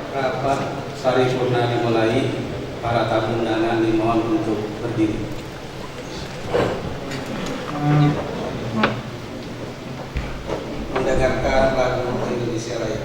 Rapat paripurna dimulai. Para tamu undangan dimohon untuk berdiri. Mendengarkan lagu Indonesia Raya.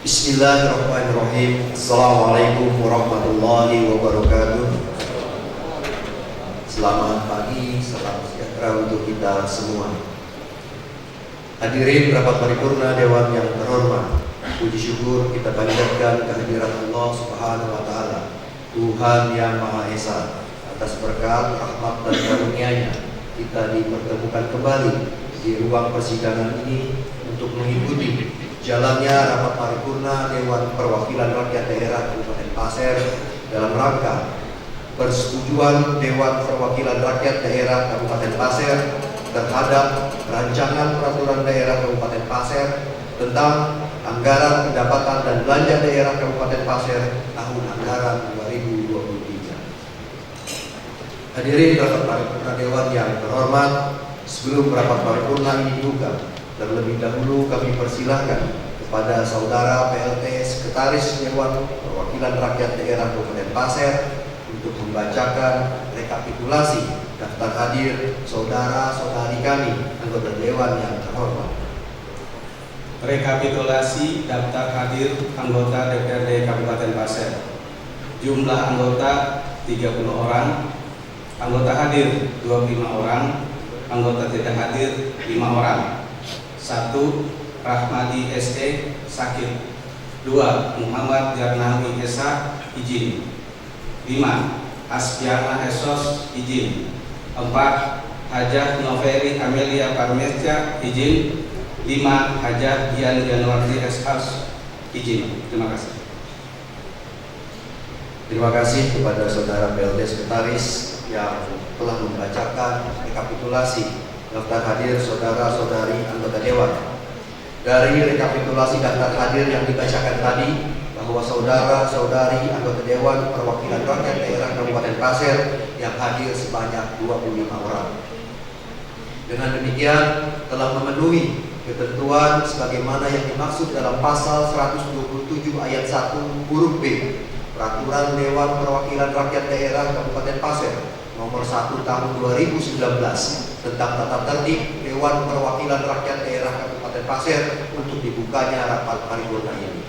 Bismillahirrahmanirrahim. Assalamualaikum warahmatullahi wabarakatuh. Selamat pagi, salam sejahtera untuk kita semua. Hadirin rapat paripurna Dewan yang terhormat, puji syukur kita panjatkan kehadirat Allah Subhanahu wa Ta'ala, Tuhan yang Maha Esa. Atas berkat, rahmat dan karunia-Nya, kita dipertemukan kembali di ruang persidangan ini untuk mengikuti jalannya rapat paripurna Dewan Perwakilan Rakyat Daerah Kabupaten Pasir dalam rangka persetujuan Dewan Perwakilan Rakyat Daerah Kabupaten Pasir terhadap rancangan peraturan daerah Kabupaten Pasir tentang anggaran pendapatan dan belanja daerah Kabupaten Pasir tahun anggaran 2023. Hadirin rapat paripurna Dewan yang terhormat, sebelum rapat paripurna ini dibuka, terlebih dahulu kami persilahkan kepada Saudara PLT Sekretaris Dewan Perwakilan Rakyat Daerah Kabupaten Pasir untuk membacakan rekapitulasi daftar hadir saudara-saudari kami anggota Dewan yang terhormat. Rekapitulasi daftar hadir anggota DPRD Kabupaten Pasir. Jumlah anggota 30 orang, anggota hadir 25 orang, anggota tidak hadir 5 orang. 1. Rahmadi SE sakit. 2. Muhammad Jarnawi Esa izin. 5. Asfiana Esos izin. 4. Hajah Noveri Amelia Parmesca izin. 5. Hajah Dian Januardi Eshas izin. Terima kasih. Terima kasih kepada Saudara PLT Sekretaris yang telah membacakan rekapitulasi daftar hadir saudara-saudari anggota Dewan. Dari rekapitulasi daftar hadir yang dibacakan tadi, bahwa saudara-saudari anggota Dewan Perwakilan Rakyat Daerah Kabupaten Pasir yang hadir sebanyak 25 orang. Dengan demikian telah memenuhi ketentuan sebagaimana yang dimaksud dalam pasal 127 ayat 1 huruf B Peraturan Dewan Perwakilan Rakyat Daerah Kabupaten Pasir nomor 1 tahun 2019 tentang tata tertib Dewan Perwakilan Rakyat Daerah Kabupaten Pasir untuk dibukanya rapat paripurna ini.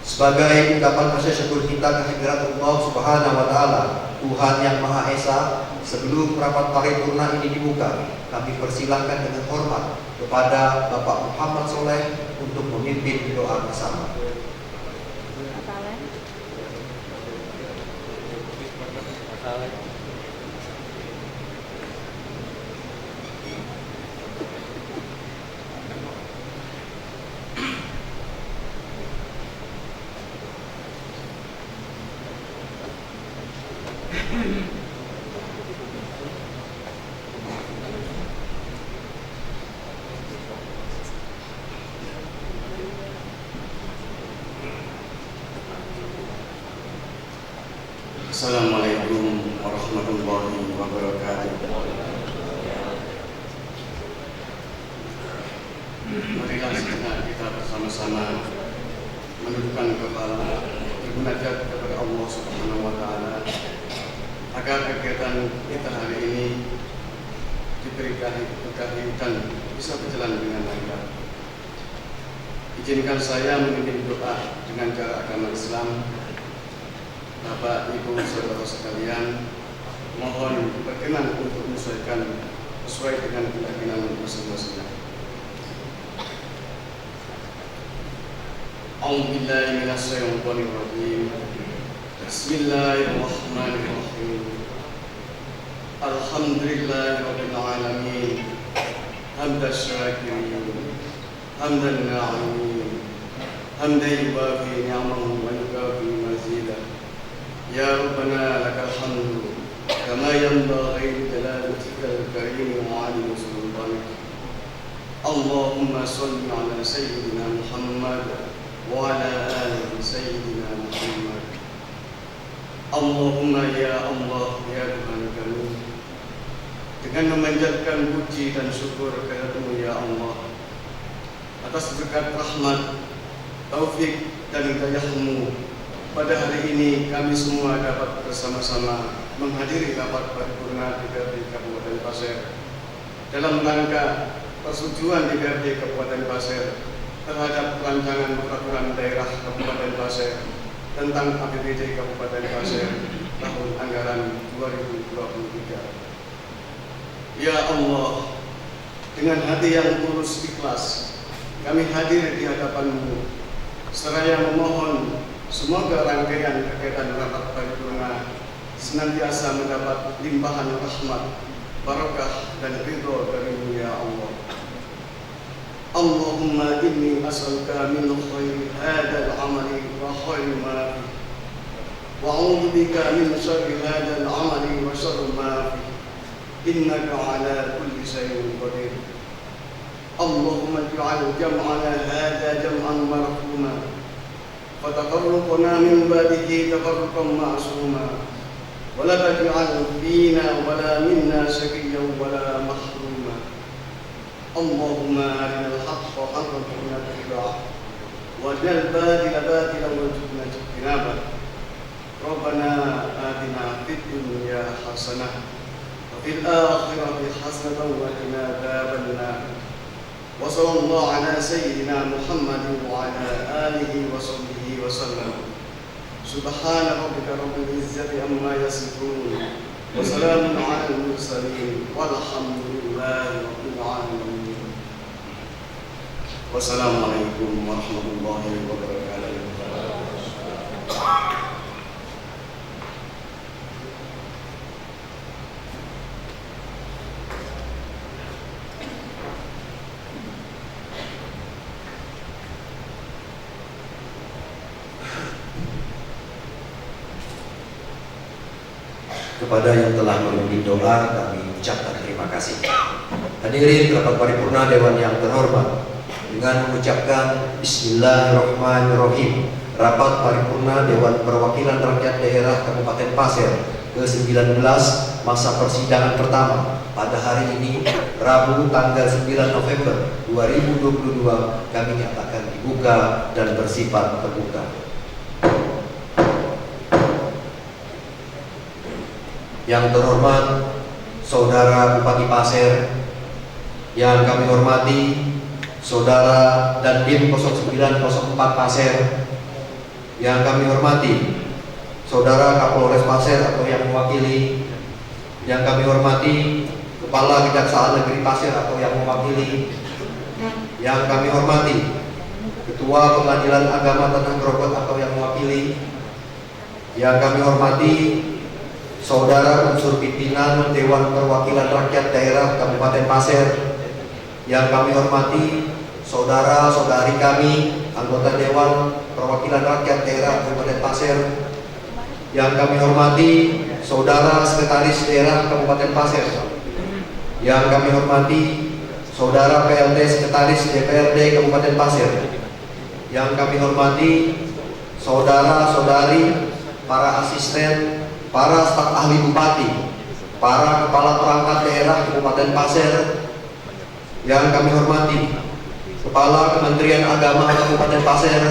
Sebagai ungkapan rasa syukur kita kehadirat Allah Subhanahu wa taala, Tuhan yang Maha Esa, sebelum rapat paripurna ini dibuka, kami persilahkan dengan hormat kepada Bapak Muhammad Soleh untuk memimpin doa bersama. Assalamualaikum warahmatullahi wabarakatuh. Marilah sejenak kita bersama-sama menundukkan kepala, bermunajat kepada Allah Subhanahu wa taala agar kegiatan kita hari ini diberkahi dan bisa berjalan dengan lancar. Izinkan saya memimpin doa dengan cara agama Islam. Bapak, Ibu, saudara sekalian, mohon berkenan untuk menyesuaikan sesuai dengan keyakinan masing-masing. A'udzubillahi minasyaitonir rajim. Bismillahirrahmanirrahim. Alhamdulillahirabbil alamin. Hamdan syakirin, hamdan na'imin, hamdan yuwafi ni'amahu wa yukafi mazidah. Ya Rabbana lakal hamdu kama yanbaghi li jalalatikal karim wa 'azimi sultanik. Allahumma shalli 'ala sayyidina Muhammad wa 'ala ali sayyidina Muhammad. Allahumma ya Allah ya Tuhan kami, dengan memanjatkan puji dan syukur kehadirat-Mu ya Allah atas berkat rahmat, taufik dan hidayah-Mu, pada hari ini kami semua dapat bersama-sama menghadiri rapat paripurna DPRD Kabupaten Pasir dalam rangka persetujuan DPRD Kabupaten Pasir terhadap rancangan peraturan daerah Kabupaten Pasir tentang APBD Kabupaten Pasir tahun anggaran 2023. Ya Allah, dengan hati yang tulus ikhlas kami hadir di hadapan-Mu seraya memohon semoga rangkaian kegiatan rapat paripurna senantiasa mendapat limpahan rahmat, barakah dan ridho dari-Mu ya Allah. Allahumma inni as'aluka min khairi hadzal amali wa khairi ma fihi, wa a'udzu bika min syarri hadzal amali wa syarri ma fihi, innaka 'ala kulli syai'in qadir. Allahumma ij'al jam'ana hadza jam'an marhuma فتفرقنا من بعده تفرقا معصوما ولا تجعل فينا ولا منا شقيا ولا محروما. اللهم أرنا الحق حقا وارزقنا اتباعه وارنا الباطل باطلا وارزقنا اجتنابه. ربنا آتنا في الدنيا حسنة وفي الآخرة حسنة وقنا عذاب النار. وصلى الله على سيدنا محمد وعلى آله وصحبه وسلم. سبحان ربك رب العزة عما يصفون وسلام على المرسلين والحمد لله رب العالمين. والسلام عليكم ورحمة الله وبركاته. Kepada yang telah memimpin doa, kami ucapkan terima kasih. Hadirin rapat paripurna Dewan yang terhormat, dengan mengucapkan Bismillahirrahmanirrahim, rapat paripurna Dewan Perwakilan Rakyat Daerah Kabupaten Pasir ke-19 masa persidangan pertama pada hari ini Rabu tanggal 9 November 2022 kami nyatakan dibuka dan bersifat terbuka. Yang terhormat Saudara Bupati Pasir, yang kami hormati Saudara dan Dim 0904 Pasir, yang kami hormati Saudara Kapolres Pasir atau yang mewakili, yang kami hormati Kepala Kejaksaan Negeri Pasir atau yang mewakili, yang kami hormati Ketua Pengadilan Agama Tanah Grogol atau yang mewakili, yang kami hormati Saudara unsur pimpinan Dewan Perwakilan Rakyat Daerah Kabupaten Pasir, yang kami hormati saudara-saudari kami anggota Dewan Perwakilan Rakyat Daerah Kabupaten Pasir, yang kami hormati Saudara Sekretaris Daerah Kabupaten Pasir, yang kami hormati Saudara PLT Sekretaris DPRD Kabupaten Pasir, yang kami hormati saudara-saudari para asisten, para staf ahli bupati, para kepala perangkat daerah Kabupaten Pasir, yang kami hormati Kepala Kementerian Agama Kabupaten Pasir,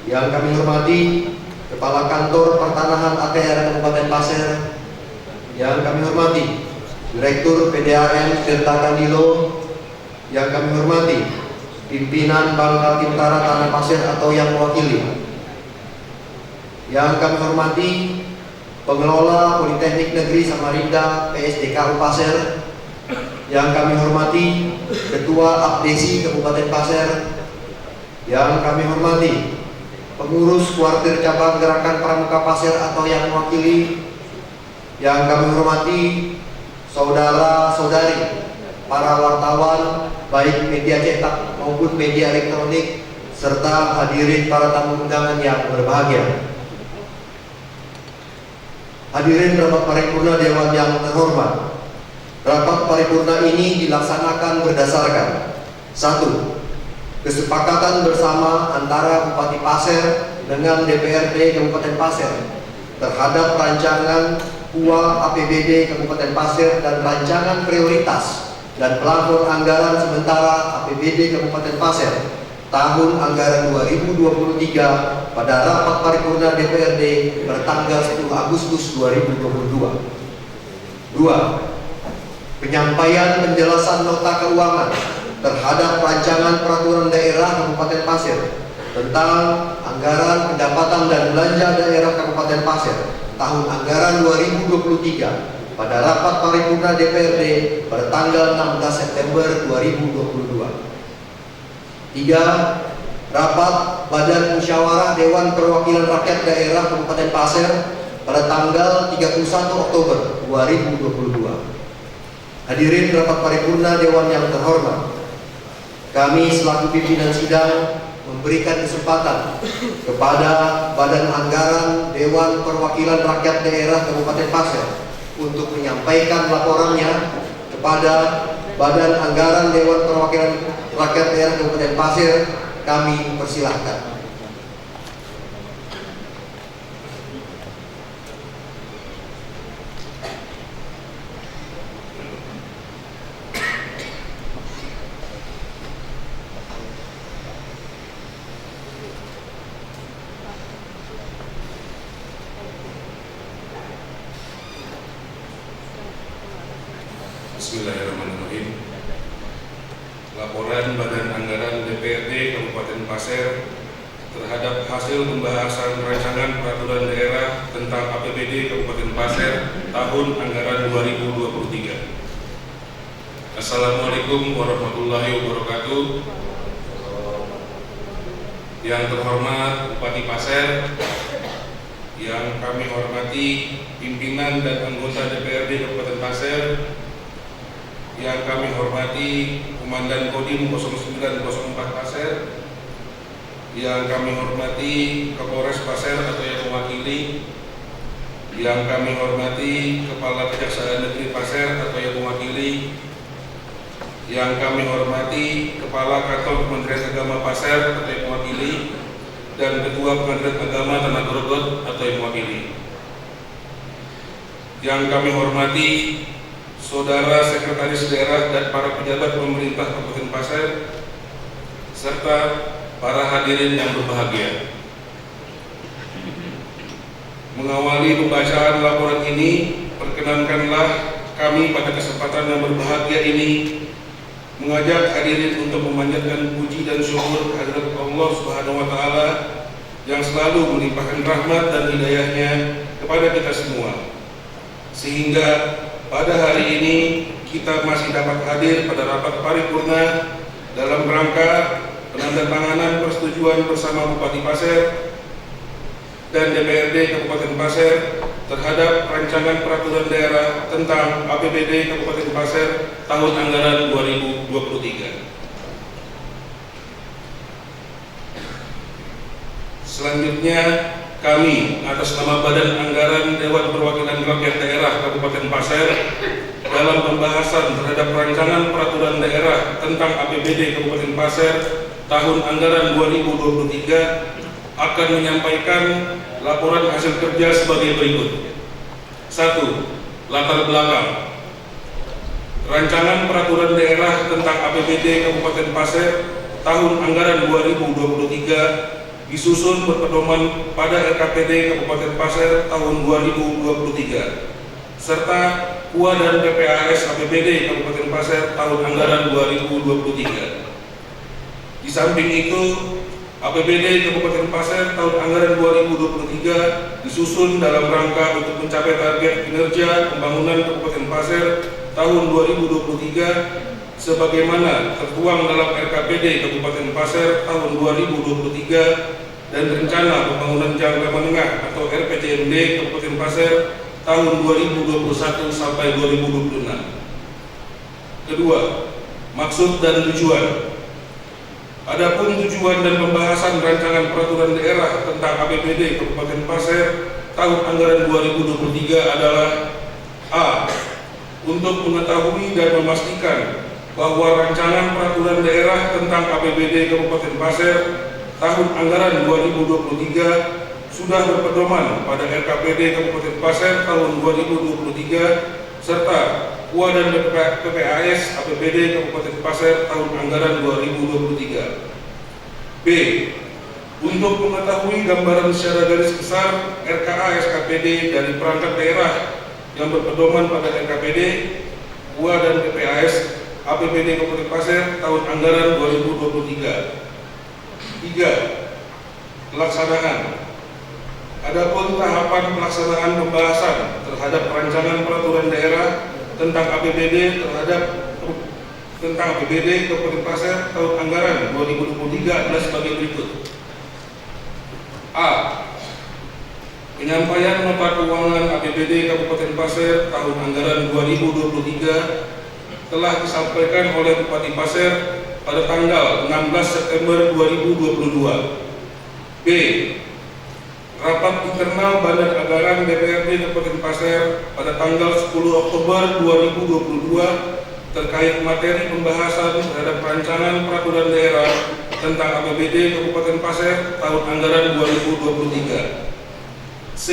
yang kami hormati Kepala Kantor Pertanahan ATR Kabupaten Pasir, yang kami hormati Direktur PDAM Tirta Kandilo, yang kami hormati pimpinan Bangka Tintara Tanah Pasir atau yang mewakili, yang kami hormati Pengelola Politeknik Negeri Samarinda PSDKU Pasir, yang kami hormati Ketua Abdesi Kabupaten Pasir, yang kami hormati Pengurus Kuartir Cabang Gerakan Pramuka Pasir atau yang mewakili, yang kami hormati saudara-saudari para wartawan baik media cetak maupun media elektronik serta hadirin para tamu undangan yang berbahagia. Hadirin rapat paripurna Dewan yang terhormat, rapat paripurna ini dilaksanakan berdasarkan 1. Kesepakatan bersama antara Bupati Pasir dengan DPRD Kabupaten Pasir terhadap rancangan KUA APBD Kabupaten Pasir dan rancangan prioritas dan plafon anggaran sementara APBD Kabupaten Pasir tahun anggaran 2023 pada rapat paripurna DPRD bertanggal 10 Agustus 2022. 2. Penyampaian penjelasan nota keuangan terhadap rancangan peraturan daerah Kabupaten Pasir tentang anggaran pendapatan dan belanja daerah Kabupaten Pasir tahun anggaran 2023 pada rapat paripurna DPRD bertanggal 16 September 2022. 3. Rapat Badan Musyawarah Dewan Perwakilan Rakyat Daerah Kabupaten Pasir pada tanggal 31 Oktober 2022. Hadirin rapat paripurna Dewan yang terhormat, kami selaku pimpinan sidang memberikan kesempatan kepada Badan Anggaran Dewan Perwakilan Rakyat Daerah Kabupaten Pasir untuk menyampaikan laporannya kepada Badan Anggaran Dewan Perwakilan Rakyat Daerah Kabupaten Pasir. Kami persilahkan. Bismillahirrahmanirrahim. Laporan Badan Anggaran DPRD Kabupaten Pasir terhadap hasil pembahasan rancangan peraturan daerah tentang APBD Kabupaten Pasir tahun anggaran 2023. Assalamualaikum warahmatullahi wabarakatuh. Yang terhormat Bupati Pasir, yang kami hormati pimpinan dan anggota DPRD Kabupaten Pasir, yang kami hormati Komandan Kodim 0904 Pasir, yang kami hormati Kapolres Pasir atau yang mewakili, yang kami hormati Kepala Kejaksaan Negeri Pasir atau yang mewakili, yang kami hormati Kepala Kantor Kementerian Agama Pasir atau yang mewakili, dan Ketua Pengadilan Agama Tanah Grogol atau yang mewakili. Yang kami hormati Saudara Sekretaris Daerah dan para pejabat pemerintah Kabupaten Pasir, serta para hadirin yang berbahagia. Mengawali pembacaan laporan ini, perkenankanlah kami pada kesempatan yang berbahagia ini mengajak hadirin untuk memanjatkan puji dan syukur kehadirat Allah Subhanahu wa Ta'ala yang selalu melimpahkan rahmat dan hidayahnya kepada kita semua, sehingga pada hari ini kita masih dapat hadir pada rapat paripurna dalam rangka penandatanganan persetujuan bersama Bupati Pasir dan DPRD Kabupaten Pasir terhadap rancangan peraturan daerah tentang APBD Kabupaten Pasir tahun anggaran 2023. Selanjutnya, kami atas nama Badan Anggaran Dewan Perwakilan Rakyat Daerah Kabupaten Pasir dalam pembahasan terhadap rancangan peraturan daerah tentang APBD Kabupaten Pasir tahun anggaran 2023 akan menyampaikan laporan hasil kerja sebagai berikut. 1. Latar belakang. Rancangan peraturan daerah tentang APBD Kabupaten Pasir tahun anggaran 2023 disusun berpedoman pada RKPD Kabupaten Pasir tahun 2023 serta KUA dan PPAS APBD Kabupaten Pasir tahun anggaran 2023. Di samping itu, APBD Kabupaten Pasir tahun anggaran 2023 disusun dalam rangka untuk mencapai target kinerja pembangunan Kabupaten Pasir tahun 2023 sebagaimana tertuang dalam RKPD Kabupaten Pasir tahun 2023 dan Rencana Pembangunan Jangka Menengah atau RPJMD Kabupaten Pasir tahun 2021 sampai 2026. Kedua, maksud dan tujuan. Adapun tujuan dan pembahasan rancangan peraturan daerah tentang APBD Kabupaten Pasir tahun anggaran 2023 adalah: A. Untuk mengetahui dan memastikan bahwa rancangan peraturan daerah tentang APBD Kabupaten Pasir tahun anggaran 2023 sudah berpedoman pada RKPD Kabupaten Pasir tahun 2023 serta KUA dan PPAS APBD Kabupaten Pasir tahun anggaran 2023. B. Untuk mengetahui gambaran secara garis besar RKA SKPD dari perangkat daerah yang berpedoman pada RKPD, KUA dan PPAS APBD Kabupaten Pasir tahun anggaran 2023. 3. Pelaksanaan. Adapun tahapan pelaksanaan pembahasan terhadap rancangan peraturan daerah tentang APBD Kabupaten Pasir tahun anggaran 2023 adalah sebagai berikut. A. Penyampaian nota keuangan APBD Kabupaten Pasir tahun anggaran 2023 telah disampaikan oleh Bupati Pasir pada tanggal 16 September 2022. B. Rapat internal Badan Anggaran DPRD Kabupaten Pasir pada tanggal 10 Oktober 2022 terkait materi pembahasan terhadap rancangan peraturan daerah tentang APBD Kabupaten Pasir tahun anggaran 2023. C.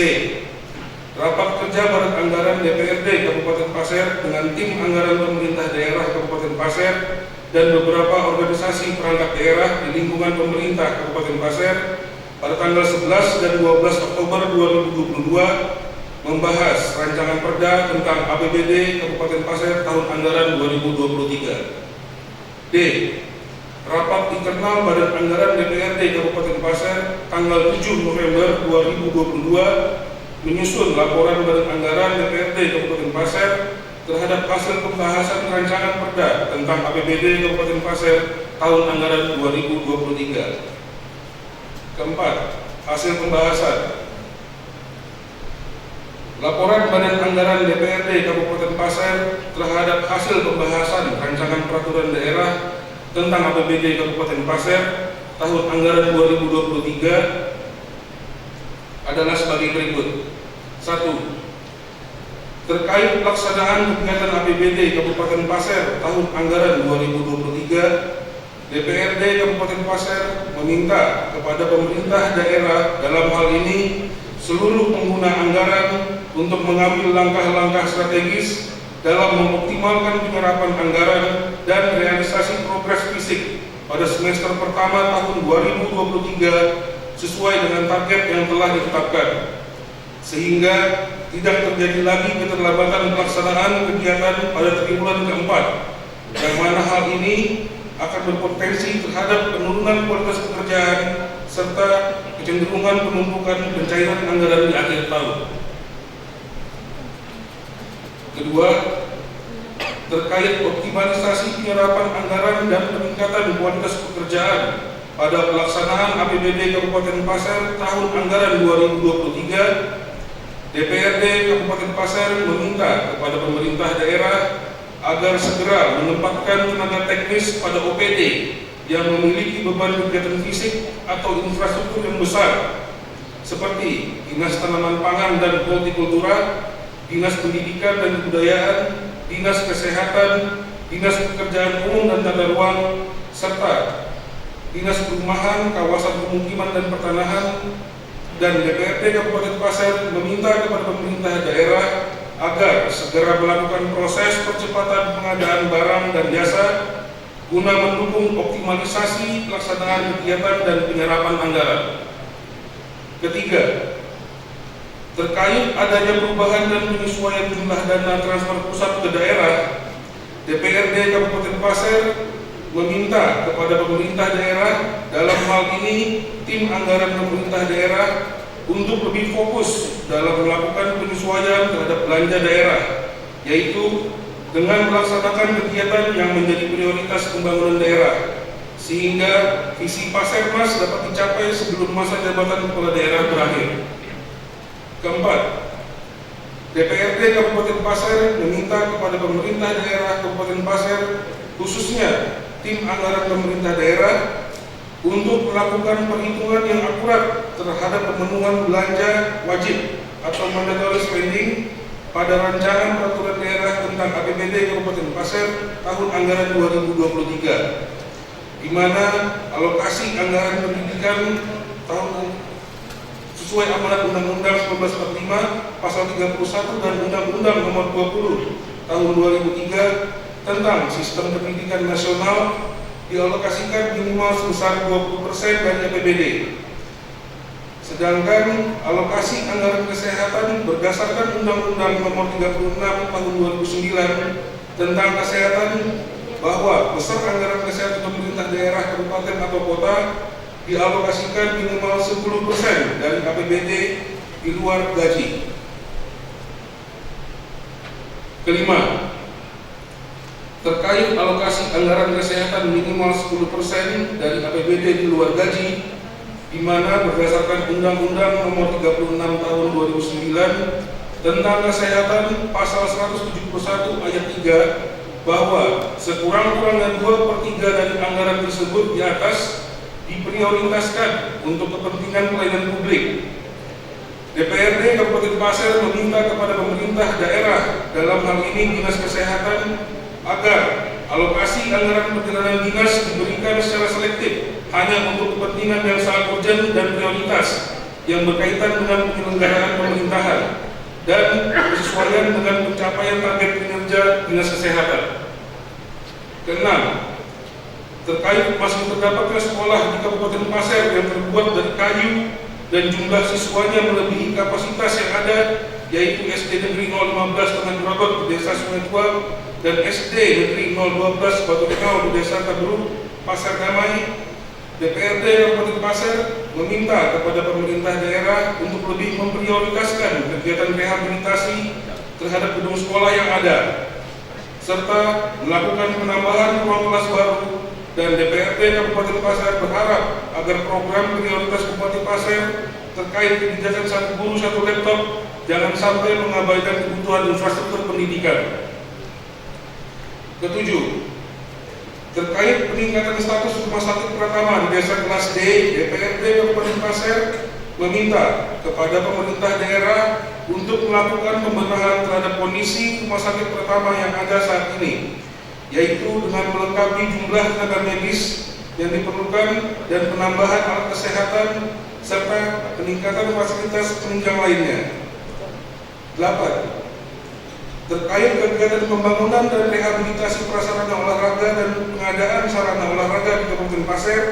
Rapat kerja Badan Anggaran DPRD Kabupaten Pasir dengan tim anggaran pemerintah daerah Kabupaten Pasir dan beberapa organisasi perangkat daerah di lingkungan pemerintah Kabupaten Pasir pada tanggal 11 dan 12 Oktober 2022 membahas rancangan perda tentang APBD Kabupaten Pasir tahun anggaran 2023. D. Rapat internal Badan Anggaran DPRD Kabupaten Pasir tanggal 7 November 2022 menyusun laporan Badan Anggaran DPRD Kabupaten Pasir terhadap hasil pembahasan rancangan perda tentang APBD Kabupaten Pasir tahun anggaran 2023. Keempat, hasil pembahasan. Laporan Badan Anggaran DPRD Kabupaten Pasir terhadap hasil pembahasan rancangan peraturan daerah tentang APBD Kabupaten Pasir tahun anggaran 2023 adalah sebagai berikut. 1. Terkait pelaksanaan kegiatan APBD Kabupaten Pasir tahun anggaran 2023, DPRD Kabupaten Pasir meminta kepada pemerintah daerah dalam hal ini seluruh pengguna anggaran untuk mengambil langkah-langkah strategis dalam mengoptimalkan penyerapan anggaran dan realisasi progres fisik pada semester pertama tahun 2023 sesuai dengan target yang telah ditetapkan, sehingga tidak terjadi lagi keterlambatan pelaksanaan kegiatan pada triwulan keempat, yang mana hal ini akan berpotensi terhadap penurunan kualitas pekerjaan serta kecenderungan penumpukan pencairan anggaran di akhir tahun. Kedua, terkait optimalisasi penyerapan anggaran dan peningkatan kualitas pekerjaan pada pelaksanaan APBD Kabupaten Pasir tahun anggaran 2023, DPRD Kabupaten Pasir meminta kepada pemerintah daerah agar segera menempatkan tenaga teknis pada OPD yang memiliki beban kegiatan fisik atau infrastruktur yang besar, seperti Dinas Tanaman Pangan dan Hortikultura, Dinas Pendidikan dan Kebudayaan, Dinas Kesehatan, Dinas Pekerjaan Umum dan Tata Ruang, serta Dinas Perumahan, Kawasan Pemukiman dan Pertanahan. Dan DPRD Kabupaten Pasir meminta kepada pemerintah daerah agar segera melakukan proses percepatan pengadaan barang dan jasa guna mendukung optimalisasi pelaksanaan kegiatan dan penyerapan anggaran. Ketiga, terkait adanya perubahan dan penyesuaian jumlah dana transfer pusat ke daerah, DPRD Kabupaten Pasir meminta kepada pemerintah daerah, dalam hal ini tim anggaran pemerintah daerah, untuk lebih fokus dalam melakukan penyesuaian terhadap belanja daerah, yaitu dengan melaksanakan kegiatan yang menjadi prioritas pembangunan daerah, sehingga visi Pasirmas dapat dicapai sebelum masa jabatan kepala daerah berakhir. Keempat, DPRD Kabupaten Pasir meminta kepada pemerintah daerah Kabupaten Pasir, khususnya tim anggaran pemerintah daerah, untuk melakukan perhitungan yang akurat terhadap pemenuhan belanja wajib atau mandatory spending pada rancangan peraturan daerah tentang APBD Kabupaten Pasir tahun anggaran 2023, di mana alokasi anggaran pendidikan tahun sesuai amanat Undang-Undang 1945 Pasal 31 dan Undang-Undang Nomor 20 Tahun 2003 tentang Sistem Pendidikan Nasional dialokasikan minimal sebesar 20% dari APBD. Sedangkan alokasi anggaran kesehatan berdasarkan Undang-Undang Nomor 36 Tahun 2009 tentang kesehatan, bahwa besar anggaran kesehatan pemerintah daerah, kabupaten atau kota dialokasikan minimal 10% dari APBD di luar gaji. Kelima, terkait alokasi anggaran kesehatan minimal 10% dari APBD di luar gaji, di mana berdasarkan Undang-Undang Nomor 36 Tahun 2009 tentang kesehatan Pasal 171 Ayat 3, bahwa sekurang-kurangnya 2/3 dari anggaran tersebut di atas diprioritaskan untuk kepentingan pelayanan publik. DPRD Kabupaten Pasir meminta kepada pemerintah daerah, dalam hal ini Dinas Kesehatan, agar alokasi anggaran perjalanan dinas diberikan secara selektif hanya untuk kepentingan yang sangat urgent dan prioritas yang berkaitan dengan penyelenggaraan pemerintahan dan bersesuaian dengan pencapaian target kinerja Dinas Kesehatan. Keenam, terkait masih terdapatnya sekolah di Kabupaten Pasir yang terbuat dari kayu dan jumlah siswanya melebihi kapasitas yang ada, yaitu SD Negeri 015 Tengah Juragot di Desa Sungai Tua dan SD Negeri 012 Batu Tengau di Desa Tabruk, Pasir Damai. DPRD Kabupaten Pasir meminta kepada pemerintah daerah untuk lebih memprioritaskan kegiatan rehabilitasi terhadap gedung sekolah yang ada, serta melakukan penambahan ruang kelas baru. Dan DPRD Kabupaten Pasir berharap agar program prioritas Bupati Pasir terkait kebijakan 1 guru 1 laptop jangan sampai mengabaikan kebutuhan infrastruktur pendidikan. Ketujuh, terkait peningkatan status rumah sakit Pratama di Desa Kelas D, DPRD Kabupaten Pasir meminta kepada pemerintah daerah untuk melakukan pembenahan terhadap kondisi rumah sakit Pratama yang ada saat ini, yaitu dengan melengkapi jumlah tenaga medis yang diperlukan dan penambahan alat kesehatan serta peningkatan fasilitas penunjang lainnya. 8. terkait kegiatan pembangunan dan rehabilitasi prasarana olahraga dan pengadaan sarana olahraga di Kabupaten Pasir,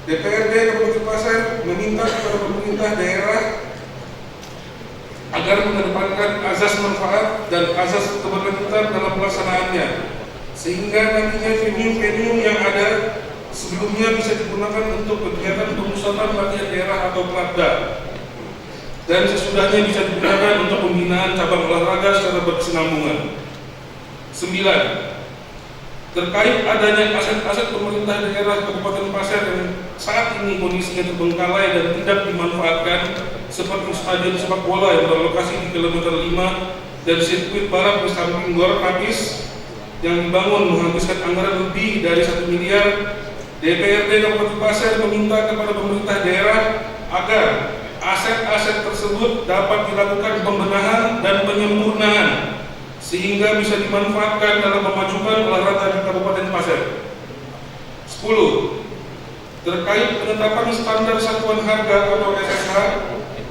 DPRD Kabupaten Pasir meminta kepada pemerintah daerah agar mengedepankan azas manfaat dan azas keberlanjutan dalam pelaksanaannya, sehingga nantinya venue-venue yang ada sebelumnya bisa digunakan untuk kegiatan pemusatan latihan daerah atau Platda, dan sesudahnya bisa digunakan untuk pembinaan cabang olahraga secara berkesinambungan. 9. Terkait adanya aset-aset pemerintah daerah Kabupaten Pasir yang saat ini kondisinya terbengkalai dan tidak dimanfaatkan, seperti stadion sepak bola yang berlokasi di kilometer 5 dan sirkuit balap di samping Gor Kapis yang dibangun menghabiskan anggaran lebih dari 1 miliar, DPRD Kabupaten Pasir meminta kepada pemerintah daerah agar aset-aset tersebut dapat dilakukan pembenahan dan penyempurnaan sehingga bisa dimanfaatkan dalam memajukan olahraga di Kabupaten Pasir. 10. Terkait penetapan standar satuan harga atau SSH,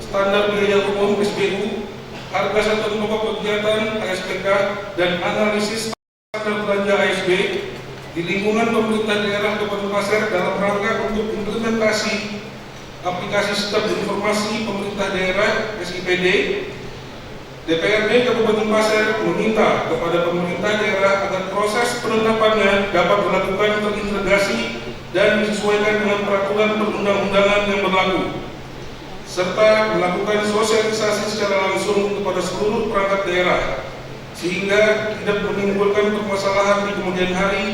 standar biaya umum SBU, harga satuan pokok kegiatan ASPK, dan analisis standar belanja ASB di lingkungan pemerintah daerah Kabupaten Pasir dalam rangka untuk implementasi aplikasi sistem informasi pemerintah daerah SIPD. DPRD Kabupaten Pasir meminta kepada pemerintah daerah agar proses penetapannya dapat dilakukan terintegrasi dan disesuaikan dengan peraturan perundang-undangan yang berlaku, serta melakukan sosialisasi secara langsung kepada seluruh perangkat daerah sehingga tidak menimbulkan permasalahan di kemudian hari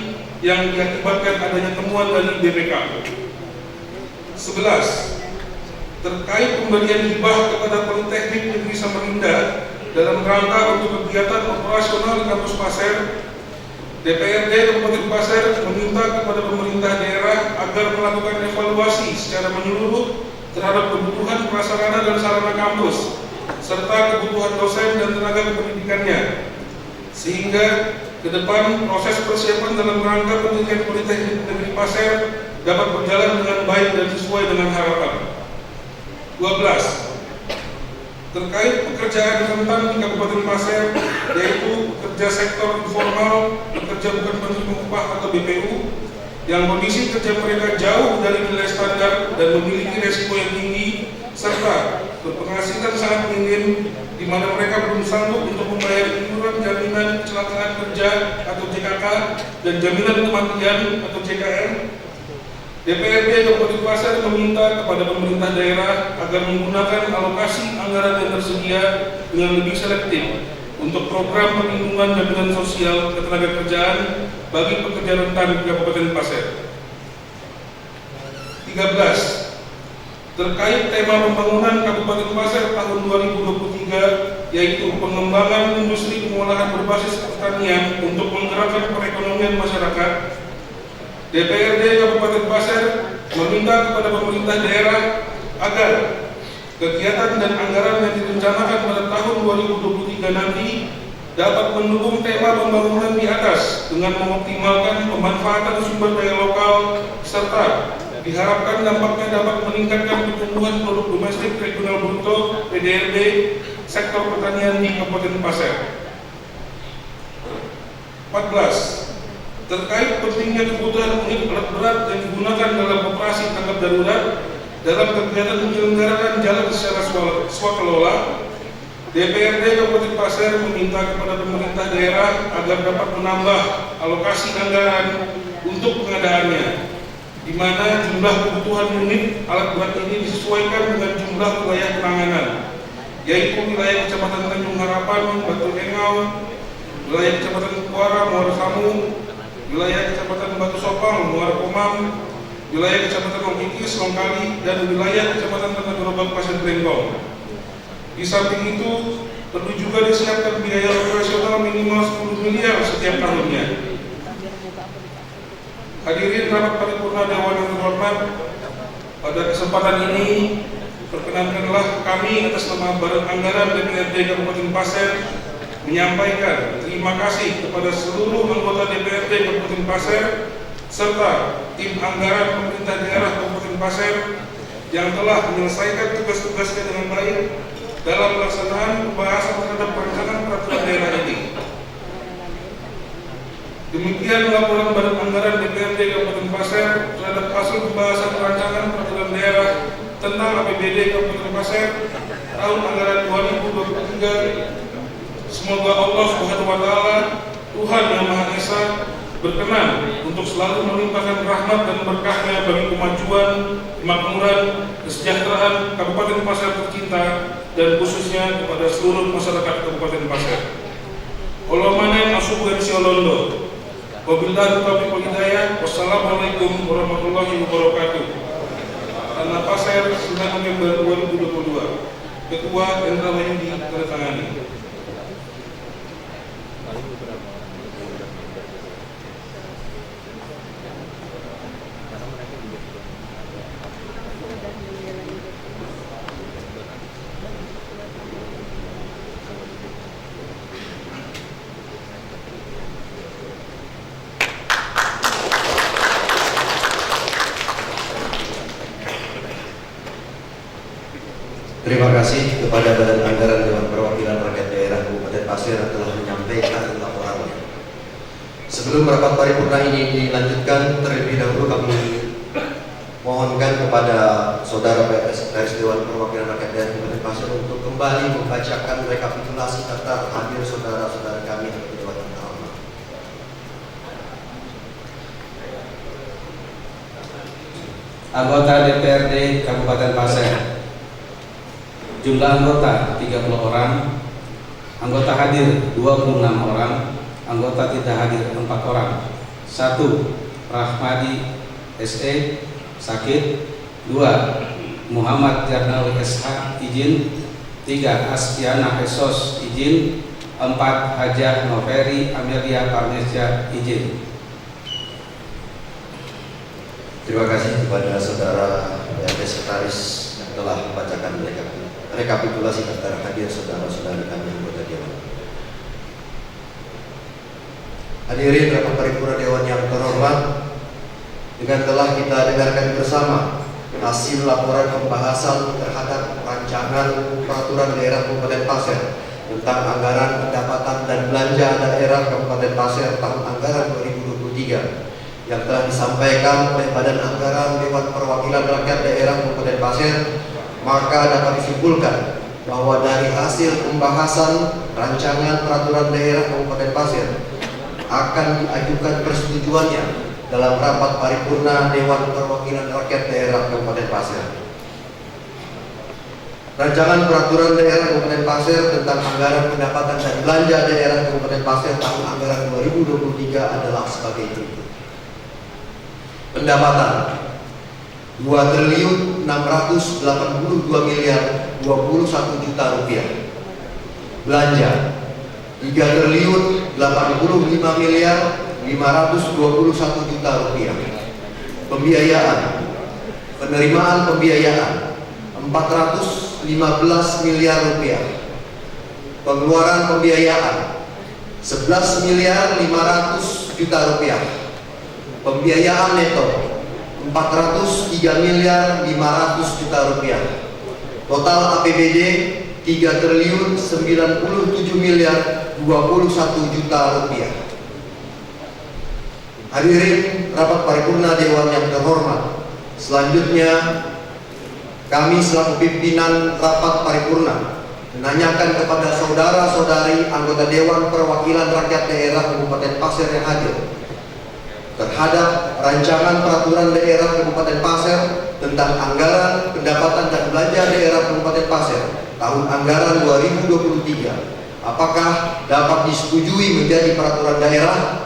yang diakibatkan adanya temuan dari BPK. 11. Terkait pemberian hibah kepada Politeknik Negeri Samarinda dalam rangka untuk kegiatan operasional di kampus Pasir, DPRD Kabupaten Pasir meminta kepada pemerintah daerah agar melakukan evaluasi secara menyeluruh terhadap kebutuhan prasarana dan sarana kampus serta kebutuhan dosen dan tenaga kependidikannya, sehingga ke depan proses persiapan dalam rangka pendirian Politeknik Negeri Pasir dapat berjalan dengan baik dan sesuai dengan harapan. 12. Terkait pekerjaan rentan di Kabupaten Pasir, yaitu pekerja sektor informal, pekerja bukan penerima upah atau BPU, yang kondisi kerja mereka jauh dari nilai standar dan memiliki resiko yang tinggi, serta berpenghasilan sangat minim, di mana mereka belum sanggup untuk membayar iuran jaminan kecelakaan kerja atau JKK dan jaminan kematian atau JKM. DPRD Kabupaten Pasir meminta kepada pemerintah daerah agar menggunakan alokasi anggaran yang tersedia dengan lebih selektif untuk program perlindungan jaminan sosial ketenagakerjaan bagi pekerja rentan di Kabupaten Pasir. 13. Terkait tema pembangunan Kabupaten Pasir tahun 2023, yaitu pengembangan industri pengolahan berbasis pertanian untuk menggerakkan perekonomian masyarakat, DPRD Kabupaten Pasir meminta kepada pemerintah daerah agar kegiatan dan anggaran yang direncanakan pada tahun 2023 nanti dapat mendukung tema pembangunan di atas dengan mengoptimalkan pemanfaatan sumber daya lokal, serta diharapkan dampaknya dapat meningkatkan pertumbuhan produk domestik regional bruto (PDRB) sektor pertanian di Kabupaten Pasir. 14. Terkait pentingnya kebutuhan unit alat berat yang digunakan dalam operasi tanggap darurat dalam kegiatan penyelenggaraan jalan secara swakelola, DPRD Kabupaten Pasir meminta kepada pemerintah daerah agar dapat menambah alokasi anggaran untuk pengadaannya, di mana jumlah kebutuhan unit alat berat ini disesuaikan dengan jumlah wilayah penanganan, yaitu wilayah Kecamatan Tanjung Harapan, Batu Engau, wilayah Kecamatan Kuara, Muara Samu, wilayah Kecamatan Batu Sopang, Muara Komam, wilayah Kecamatan Longkikis, Longkali, dan wilayah Kecamatan Tanah Gerobak, Pasir Blenggong. Di samping itu, perlu juga disiapkan biaya operasional minimal 10 miliar setiap tahunnya. Hadirin rapat paripurna Dewan yang terhormat, pada kesempatan ini perkenankanlah kami atas nama Badan Anggaran DPRD Kabupaten Pasir menyampaikan terima kasih kepada seluruh anggota DPRD Kabupaten Pasir serta tim anggaran pemerintah daerah Kabupaten Pasir yang telah menyelesaikan tugas-tugasnya dengan baik dalam pelaksanaan pembahasan terhadap rancangan peraturan daerah ini. Demikian laporan Badan Anggaran DPRD Kabupaten Pasir terhadap hasil pembahasan rancangan peraturan daerah tentang APBD Kabupaten Pasir tahun anggaran 2023. Semoga Allah Subhanahu wa Ta'ala, Tuhan Yang Maha Esa, berkenan untuk selalu melimpahkan rahmat dan berkahnya bagi kemajuan, kemakmuran, kesejahteraan Kabupaten Pasir tercinta dan khususnya kepada seluruh masyarakat Kabupaten Pasir. Allah manen asubuh siolondo. Wabillahi taufiq wal hidayah. Wassalamualaikum warahmatullahi wabarakatuh. Tanah Pasir 9 November 2022. Ketua Hendra Mayudi Tandatangani. Terima kasih kepada Badan Anggaran Dewan Perwakilan Rakyat Daerah Kabupaten Pasir yang telah menyampaikan laporannya. Sebelum rapat paripurna ini dilanjutkan, terlebih dahulu kami mohonkan kepada Saudara PNS Sekretaris Dewan Perwakilan Rakyat Daerah Kabupaten Pasir untuk kembali membacakan rekapitulasi daftar hadir saudara-saudara kami yang berdewan yang terhormat. Anggota DPRD Kabupaten Pasir. Jumlah anggota 30 orang, anggota hadir 26 orang, anggota tidak hadir 4 orang. 1. Rahmadi SE sakit. 2. Muhammad Jarnawi SH izin. 3. Astiana Esos izin. 4. Hajah Noveri Amelia Parnesia izin. Terima kasih kepada Saudara PNS Sekretaris yang telah membacakan rekapitulasi daftar hadir saudara-saudari kami anggota Dewan. Hadirin rapat paripurna Dewan yang terhormat, dengan telah kita dengarkan bersama hasil laporan pembahasan terhadap rancangan peraturan daerah Kabupaten Pasir tentang anggaran pendapatan dan belanja daerah Kabupaten Pasir tahun anggaran 2023 yang telah disampaikan oleh Badan Anggaran Dewan Perwakilan Rakyat Daerah Kabupaten Pasir, maka dapat disimpulkan bahwa dari hasil pembahasan rancangan peraturan daerah Kabupaten Pasir akan diajukan persetujuannya dalam rapat paripurna Dewan Perwakilan Rakyat Daerah Kabupaten Pasir. Rancangan peraturan daerah Kabupaten Pasir tentang anggaran pendapatan dan belanja daerah Kabupaten Pasir tahun anggaran 2023 adalah sebagai berikut. Pendapatan 2.682 miliar 21 juta rupiah. Belanja 3.085 miliar 521 juta rupiah. Pembiayaan, penerimaan pembiayaan 415 miliar rupiah. Pengeluaran pembiayaan 11 miliar 500 juta rupiah. Pembiayaan neto 403 miliar 500 juta rupiah. Total APBD 3.097 miliar 21 juta rupiah. Hadirin rapat paripurna Dewan yang terhormat, selanjutnya kami selaku pimpinan rapat paripurna menanyakan kepada saudara-saudari anggota Dewan Perwakilan Rakyat Daerah Kabupaten Pasir yang hadir terhadap rancangan peraturan daerah Kabupaten Pasir tentang anggaran pendapatan dan belanja daerah Kabupaten Pasir tahun anggaran 2023. Apakah dapat disetujui menjadi peraturan daerah?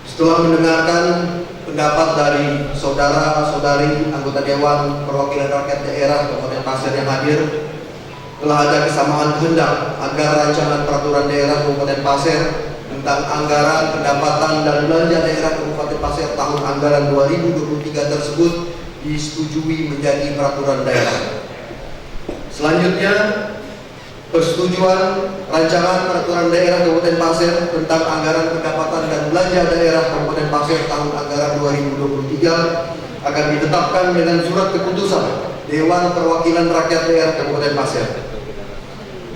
Setelah mendengarkan pendapat dari saudara-saudari anggota Dewan Perwakilan Rakyat Daerah Kabupaten Pasir yang hadir, telah ada kesamaan kehendak agar rancangan peraturan daerah Kabupaten Pasir tentang anggaran pendapatan dan belanja daerah Kabupaten Pasir tahun anggaran 2023 tersebut disetujui menjadi peraturan daerah. Selanjutnya, persetujuan rancangan peraturan daerah Kabupaten Pasir tentang anggaran pendapatan dan belanja daerah Kabupaten Pasir tahun anggaran 2023 akan ditetapkan dengan surat keputusan Dewan Perwakilan Rakyat Daerah Kabupaten Pasir.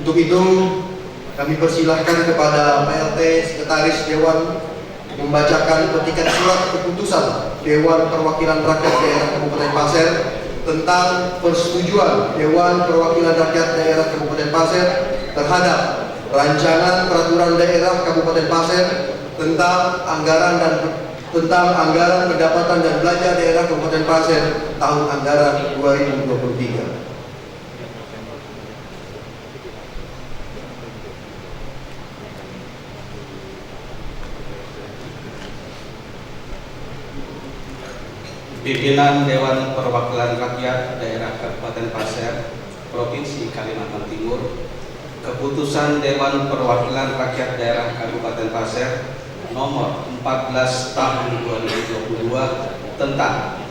Untuk itu, kami persilahkan kepada PLT Sekretaris Dewan membacakan petikan surat keputusan Dewan Perwakilan Rakyat Daerah Kabupaten Pasir tentang persetujuan Dewan Perwakilan Rakyat Daerah Kabupaten Pasir terhadap rancangan peraturan daerah Kabupaten Pasir tentang anggaran pendapatan dan belanja daerah Kabupaten Pasir tahun anggaran 2023. Pimpinan Dewan Perwakilan Rakyat Daerah Kabupaten Pasir, Provinsi Kalimantan Timur, keputusan Dewan Perwakilan Rakyat Daerah Kabupaten Pasir nomor 14 tahun 2022 tentang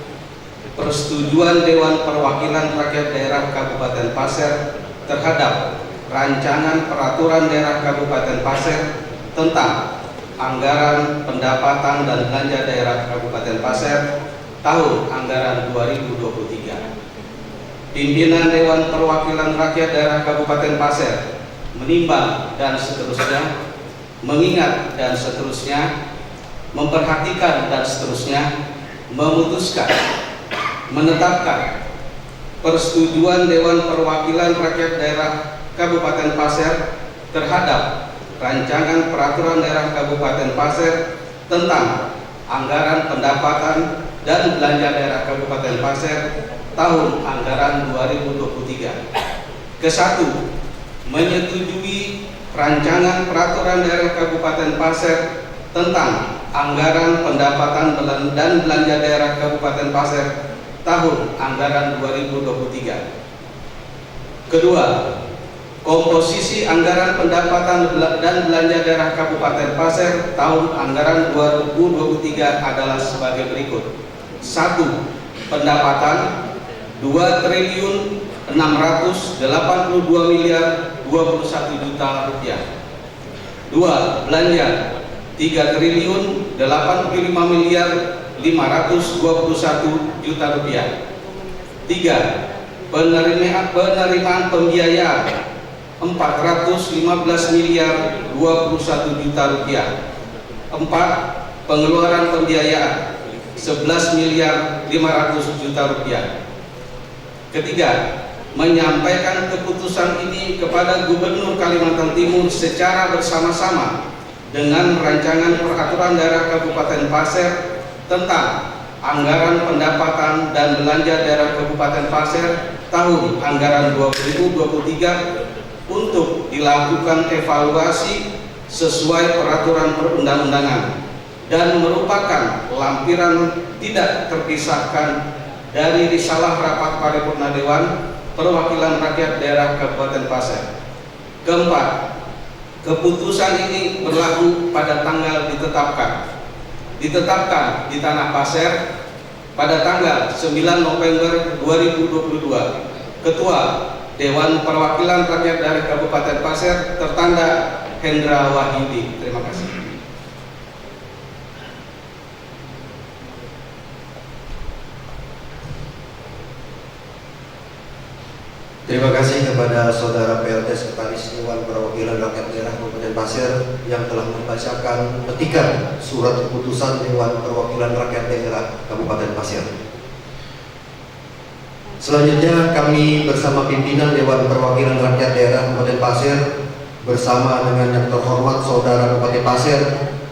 persetujuan Dewan Perwakilan Rakyat Daerah Kabupaten Pasir terhadap rancangan peraturan daerah Kabupaten Pasir tentang anggaran pendapatan dan belanja daerah Kabupaten Pasir tahun anggaran 2023. Pimpinan Dewan Perwakilan Rakyat Daerah Kabupaten Pasir menimbang dan seterusnya, mengingat dan seterusnya, memperhatikan dan seterusnya, memutuskan, menetapkan persetujuan Dewan Perwakilan Rakyat Daerah Kabupaten Pasir terhadap rancangan peraturan daerah Kabupaten Pasir tentang anggaran pendapatan dan belanja daerah Kabupaten Pasir tahun anggaran 2023. Kesatu, menyetujui rancangan peraturan daerah Kabupaten Pasir tentang anggaran pendapatan dan belanja daerah Kabupaten Pasir tahun anggaran 2023. Kedua, komposisi anggaran pendapatan dan belanja daerah Kabupaten Pasir tahun anggaran 2023 adalah sebagai berikut. 1. Pendapatan 2.682.021 rupiah. 2. Belanja 3.085.521 rupiah. 3. Penerimaan pembiayaan 415.021 rupiah. 4. Pengeluaran pembiayaan 11.500.000 rupiah. Ketiga, menyampaikan keputusan ini kepada Gubernur Kalimantan Timur secara bersama-sama dengan rancangan peraturan daerah Kabupaten Pasir tentang anggaran pendapatan dan belanja daerah Kabupaten Pasir tahun anggaran 2023 untuk dilakukan evaluasi sesuai peraturan perundang-undangan dan merupakan lampiran tidak terpisahkan dari risalah rapat paripurna Dewan Perwakilan Rakyat Daerah Kabupaten Pasir. Keempat, keputusan ini berlaku pada tanggal ditetapkan di Tanah Pasir pada tanggal 9 November 2022. Ketua Dewan Perwakilan Rakyat Daerah Kabupaten Pasir tertanda Hendra Wahyudi. Terima kasih. Terima kasih kepada Saudara PLT Sekretaris Dewan Perwakilan Rakyat Daerah Kabupaten Pasir yang telah membacakan petikan surat keputusan Dewan Perwakilan Rakyat Daerah Kabupaten Pasir. Selanjutnya kami bersama pimpinan Dewan Perwakilan Rakyat Daerah Kabupaten Pasir bersama dengan yang terhormat Saudara Bupati Pasir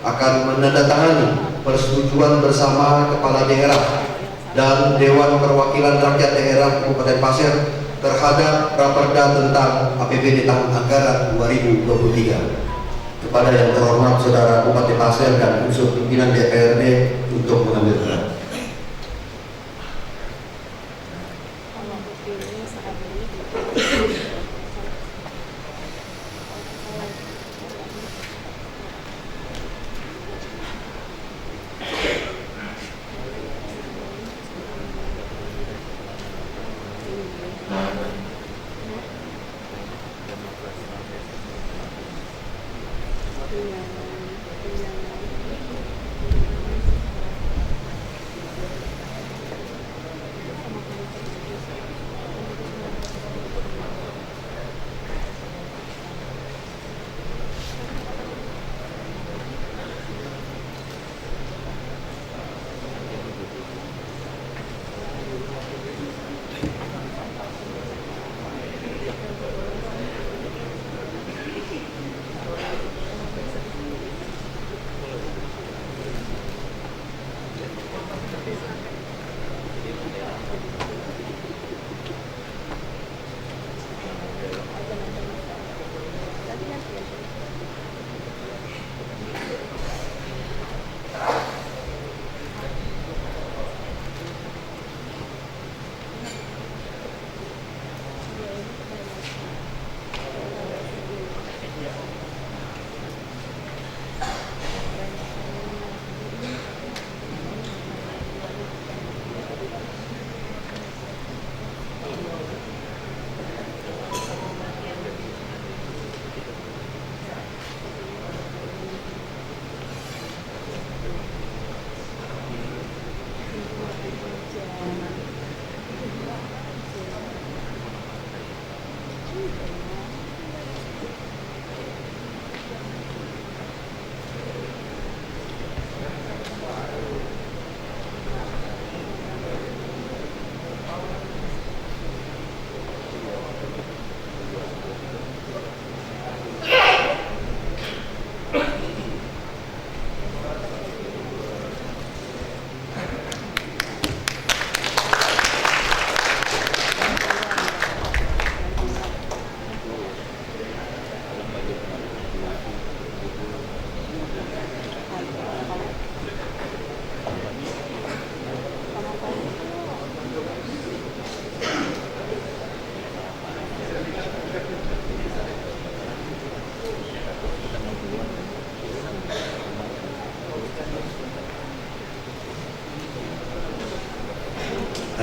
akan menandatangani persetujuan bersama Kepala Daerah dan Dewan Perwakilan Rakyat Daerah Kabupaten Pasir terhadap Raperda tentang APBD tahun anggaran 2023. Kepada yang terhormat Saudara Bupati Pasir dan unsur pimpinan DPRD untuk mengambil keran.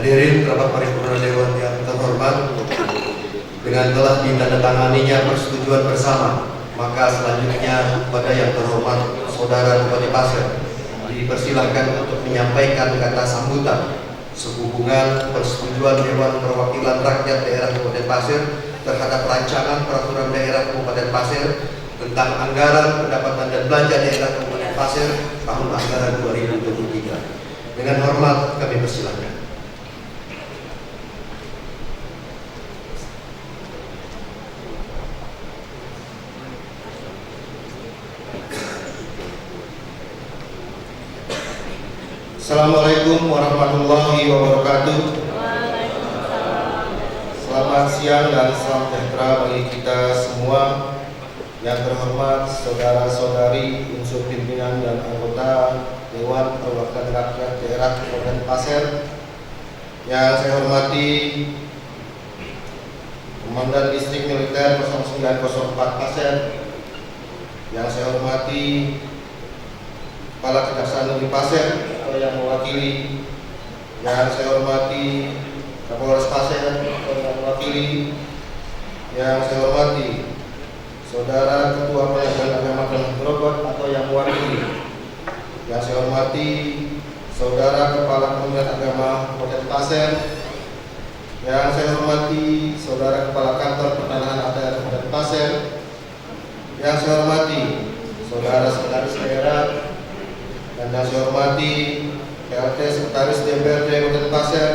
Hadirin rapat paripurna Dewan yang terhormat, dengan telah ditandatanganinya persetujuan bersama, maka selanjutnya kepada yang terhormat Saudara Bupati Pasir dipersilahkan untuk menyampaikan kata sambutan sehubungan persetujuan Dewan Perwakilan Rakyat Daerah Kabupaten Pasir terhadap rancangan peraturan daerah Kabupaten Pasir tentang anggaran pendapatan dan belanja daerah Kabupaten Pasir tahun anggaran 2023. Dengan hormat kami persilahkan. Assalamualaikum warahmatullahi wabarakatuh. Selamat siang dan salam sejahtera bagi kita semua. Yang terhormat saudara-saudari unsur pimpinan dan anggota Dewan Perwakilan Rakyat Daerah Kabupaten Pasir. Yang saya hormati Komandan Distrik Militer 0904 Pasir. Yang saya hormati Kepala Kejaksaan Negeri Pasir yang mewakili, yang saya hormati Kapolres Pasir yang mewakili, yang saya hormati Saudara Ketua Pengadilan Agama dan Grogot atau yang mewakili, yang saya hormati Saudara Kepala Kementerian Agama Kabupaten Pasir, yang saya hormati Saudara Kepala Kantor Pertanahan Daerah Kabupaten Pasir, yang saya hormati Saudara Sekretaris Daerah, dan yang saya hormati PLT Sekretaris DPRD Kabupaten Pasir,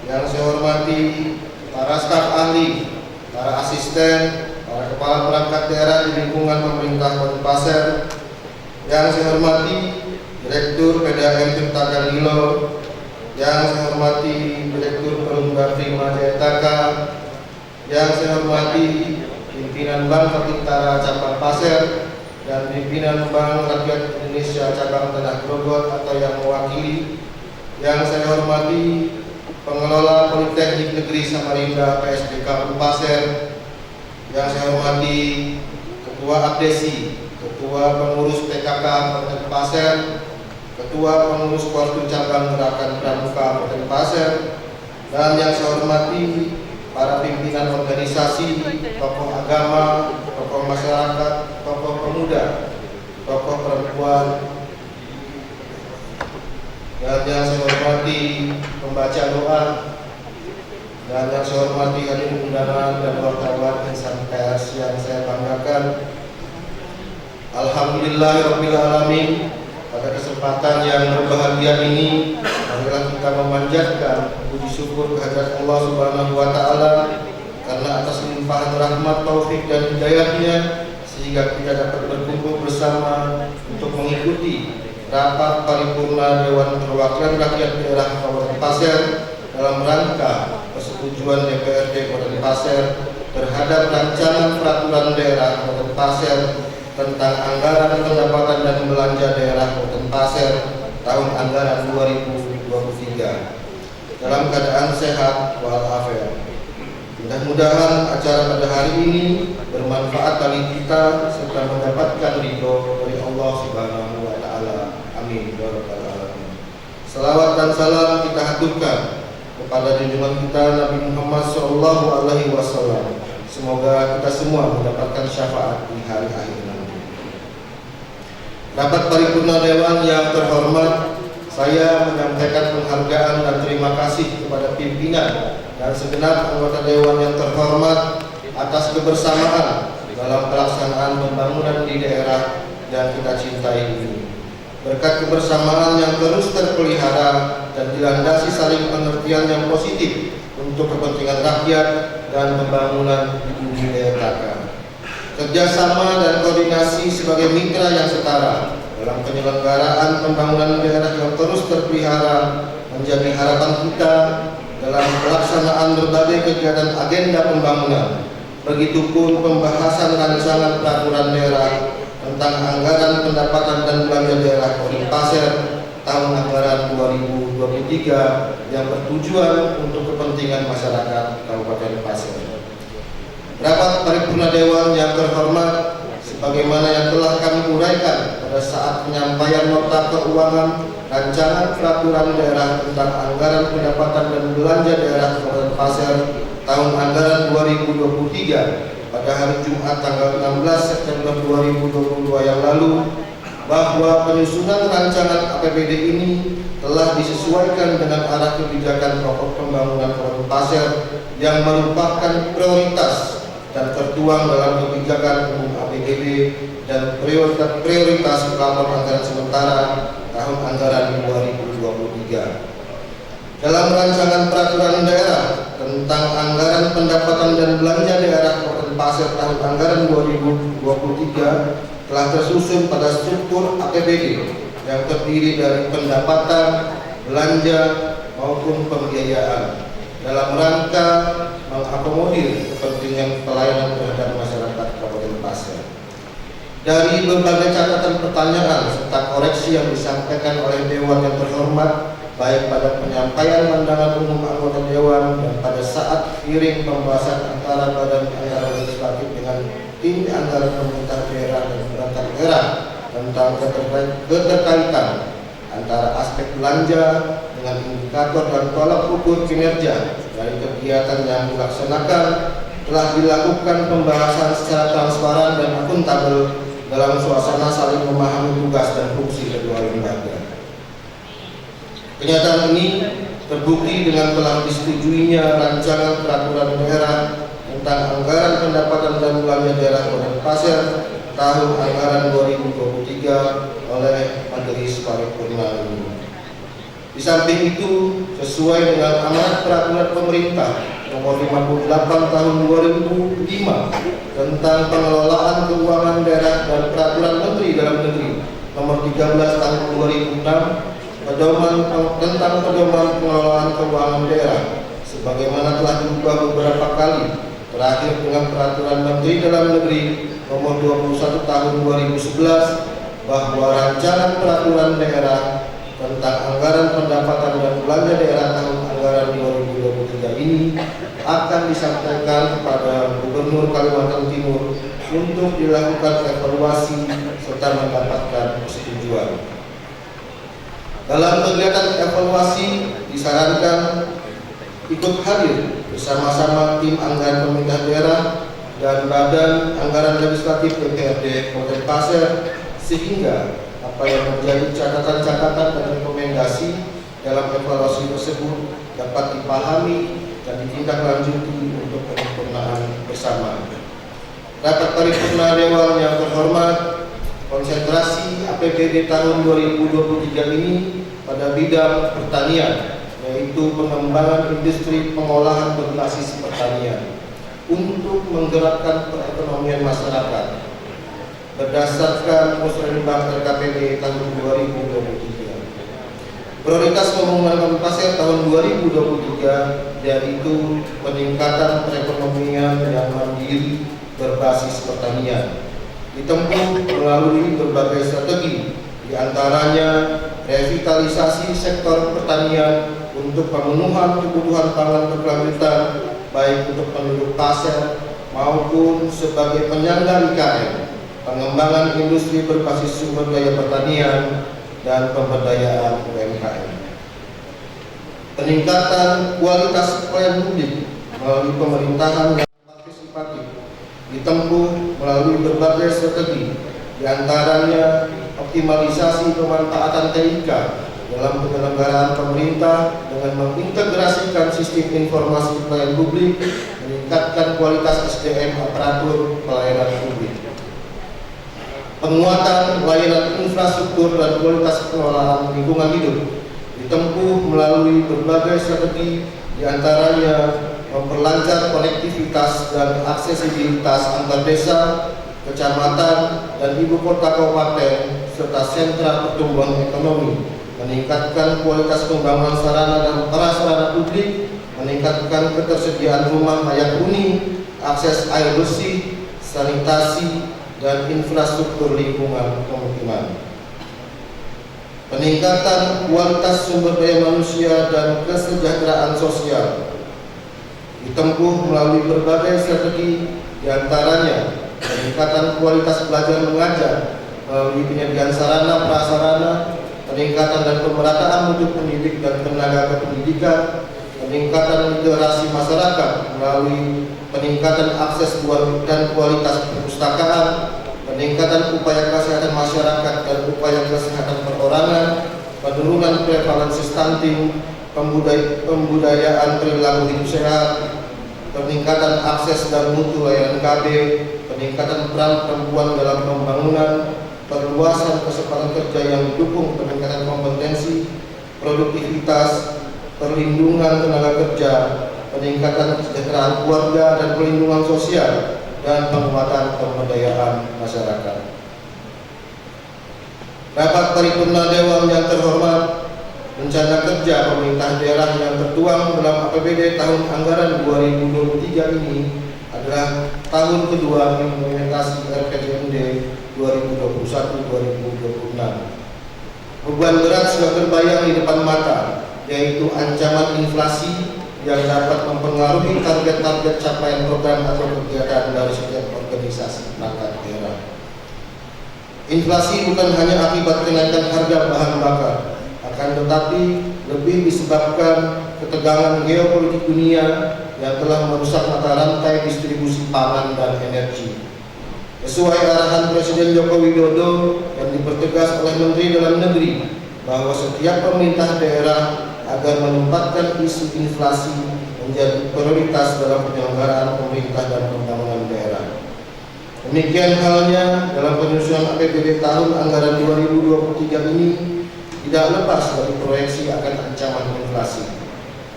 yang saya hormati para staf ahli, para asisten, para kepala perangkat daerah di lingkungan pemerintah Kabupaten Pasir, yang saya hormati Direktur PDAM Tirta Gandilo, yang saya hormati Direktur Perumda Prima Jayataka, yang saya hormati pimpinan Bank Kapitara Cabang Pasir dan pimpinan Bank Rakyat Indonesia Cabang Tanah Grogot atau yang mewakili, yang saya hormati pengelola Politeknik Negeri Samarinda PSDK Pasir, yang saya hormati Ketua Abdesi, Ketua Pengurus PKK Kabupaten Pasir, Ketua Pengurus Postur Cabang Gerakan Pramuka Kabupaten Pasir, dan yang saya hormati para pimpinan organisasi, tokoh agama, tokoh masyarakat, tokoh pemuda muda, tokoh perempuan, dan yang saya hormati pembaca doa, dan yang saya hormati hadirin undangan dan wartawan insan pers yang saya banggakan. Alhamdulillahirabbil alamin. Pada kesempatan yang berbahagia ini, marilah kita memanjatkan puji syukur kehadirat Allah Subhanahu wa taala karena atas limpahan rahmat, taufik dan hidayahnya sehingga kita dapat berkumpul bersama untuk mengikuti rapat paripurna Dewan Perwakilan Rakyat Daerah Kabupaten Pasir dalam rangka persetujuan DPRD Kabupaten Pasir terhadap rancangan peraturan daerah Kabupaten Pasir tentang anggaran pendapatan dan belanja daerah Kabupaten Pasir tahun anggaran 2023 dalam keadaan sehat walafiat. Mudah-mudahan acara pada hari ini bermanfaat bagi kita serta mendapatkan ridho dari Allah Subhanahu wa taala. Amin ya rabbal alamin. Salawat dan salam kita haturkan kepada junjungan kita Nabi Muhammad sallallahu alaihi wasallam. Semoga kita semua mendapatkan syafaat di hari akhir nanti. Rapat paripurna dewan yang terhormat, saya menyampaikan penghargaan dan terima kasih kepada pimpinan dan segenap anggota dewan yang terhormat atas kebersamaan dalam pelaksanaan pembangunan di daerah yang kita cintai ini. Berkat kebersamaan yang terus terpelihara dan dilandasi saling pengertian yang positif untuk kepentingan rakyat dan pembangunan di bumi daerah. Kerjasama dan koordinasi sebagai mitra yang setara dalam penyelenggaraan pembangunan daerah yang terus terpelihara menjadi harapan kita dalam pelaksanaan berbagai kegiatan agenda pembangunan. Begitupun pembahasan rancangan peraturan daerah tentang anggaran pendapatan dan belanja daerah Kabupaten Pasir tahun anggaran 2023 yang bertujuan untuk kepentingan masyarakat Kabupaten Pasir. Rapat paripurna dewan yang terhormat, sebagaimana yang telah kami uraikan pada saat penyampaian nota keuangan rancangan peraturan daerah tentang anggaran pendapatan dan belanja daerah Kabupaten Pasir tahun anggaran 2023 pada hari Jumat tanggal 16 September 2022 yang lalu, bahwa penyusunan rancangan APBD ini telah disesuaikan dengan arah kebijakan pokok pembangunan Kabupaten Pasir yang merupakan prioritas dan tertuang dalam kebijakan umum APBD dan prioritas pelapor anggaran sementara tahun anggaran 2023. Dalam rancangan peraturan daerah tentang anggaran pendapatan dan belanja daerah Kabupaten Pasir tahun anggaran 2023 telah tersusun pada struktur APBD yang terdiri dari pendapatan, belanja maupun pembiayaan dalam rangka mengakomodir kepentingan pelayanan terhadap masyarakat Kabupaten Pasir. Dari berbagai catatan pertanyaan serta koreksi yang disampaikan oleh Dewan yang terhormat, baik pada penyampaian pandangan umum anggota Dewan dan pada saat hearing pembahasan antara Badan Anggaran Legislatif dengan tim anggaran pemerintah daerah dan perangkat daerah tentang keterkaitan antara aspek belanja dengan indikator dan tolak ukur kinerja dari kegiatan yang dilaksanakan, telah dilakukan pembahasan secara transparan dan akuntabel dalam suasana saling memahami tugas dan fungsi kedua lembaga. Kenyataan ini terbukti dengan telah disetujuinya rancangan peraturan daerah tentang anggaran pendapatan dan belanja daerah Kabupaten Pasir tahun anggaran 2023 oleh Majelis Paripurna ini. Di samping itu, sesuai dengan amanat peraturan pemerintah nomor 58 tahun 2005 tentang pengelolaan keuangan daerah dan peraturan Menteri Dalam Negeri nomor 13 tahun 2006 tentang pedoman pengelolaan keuangan daerah, sebagaimana telah diubah beberapa kali, terakhir dengan peraturan Menteri Dalam Negeri nomor 21 tahun 2011 bahwa rancangan peraturan daerah tentang anggaran pendapatan dan belanja daerah tahun anggaran 2023 ini akan disampaikan kepada Gubernur Kalimantan Timur untuk dilakukan evaluasi serta mendapatkan persetujuan. Dalam kegiatan evaluasi disarankan ikut hadir bersama-sama tim anggaran pemerintah daerah dan Badan Anggaran Legislatif DPRD Kabupaten Pasir, sehingga apa yang menjadi catatan-catatan dan rekomendasi dalam evaluasi tersebut dapat dipahami dan ditindaklanjuti untuk penyempurnaan bersama. Rapat paripurna Dewan yang terhormat, konsentrasi APBD tahun 2023 ini pada bidang pertanian, yaitu pengembangan industri pengolahan berbasis pertanian untuk menggerakkan perekonomian masyarakat berdasarkan musrenbang RKPD tahun 2023. Prioritas pembangunan Kabupaten Pasir tahun 2023 yaitu peningkatan perekonomian yang mandiri berbasis pertanian, ditempuh melalui berbagai strategi, diantaranya revitalisasi sektor pertanian untuk pemenuhan kebutuhan pangan berkelanjutan baik untuk penduduk Pasir maupun sebagai penyangga IKN, pengembangan industri berbasis sumber daya pertanian, dan pemberdayaan UMKM. Peningkatan kualitas pelayanan publik melalui pemerintahan yang partisipatif ditempuh melalui berbagai strategi, diantaranya optimalisasi pemanfaatan TIK dalam penyelenggaraan pemerintah dengan mengintegrasikan sistem informasi pelayanan publik, meningkatkan kualitas SDM aparatur pelayanan publik. Penguatan layanan infrastruktur dan kualitas pengelolaan lingkungan hidup ditempuh melalui berbagai strategi, diantaranya memperlancar konektivitas dan aksesibilitas antar desa, kecamatan, dan ibu kota kabupaten serta sentra pertumbuhan ekonomi, meningkatkan kualitas pembangunan sarana dan prasarana publik, meningkatkan ketersediaan rumah layak huni, akses air bersih, sanitasi, dan infrastruktur lingkungan pemukiman. Peningkatan kualitas sumber daya manusia dan kesejahteraan sosial ditempuh melalui berbagai strategi, diantaranya peningkatan kualitas belajar mengajar melalui penyediaan sarana prasarana, peningkatan dan pemerataan mutu pendidik dan tenaga kependidikan, peningkatan literasi masyarakat melalui peningkatan akses dan kualitas perpustakaan, peningkatan upaya kesehatan masyarakat dan upaya kesehatan perorangan, penurunan prevalensi stunting, pembudayaan perilaku hidup sehat, peningkatan akses dan mutu layanan KB, peningkatan peran perempuan dalam pembangunan, perluasan kesempatan kerja yang didukung peningkatan kompetensi, produktivitas, perlindungan tenaga kerja, peningkatan kesejahteraan keluarga dan perlindungan sosial, dan penguatan pemberdayaan masyarakat. Rapat paripurna Dewan yang terhormat, rencana kerja pemerintah daerah yang tertuang dalam APBD tahun anggaran 2023 ini adalah tahun kedua implementasi RPJMD 2021-2026. Beban berat sudah terbayang di depan mata, yaitu ancaman inflasi yang dapat mempengaruhi target-target capaian program atau kegiatan dari setiap organisasi perangkat daerah. Inflasi bukan hanya akibat kenaikan harga bahan bakar, akan tetapi lebih disebabkan ketegangan geopolitik dunia yang telah merusak mata rantai distribusi pangan dan energi. Sesuai arahan Presiden Joko Widodo yang dipertegas oleh Menteri Dalam Negeri bahwa setiap pemerintah daerah agar menempatkan isu inflasi menjadi prioritas dalam penyelenggaraan pemerintah dan pembangunan daerah. Demikian halnya dalam penyusunan APBD tahun anggaran 2023 ini tidak lepas dari proyeksi akan ancaman inflasi.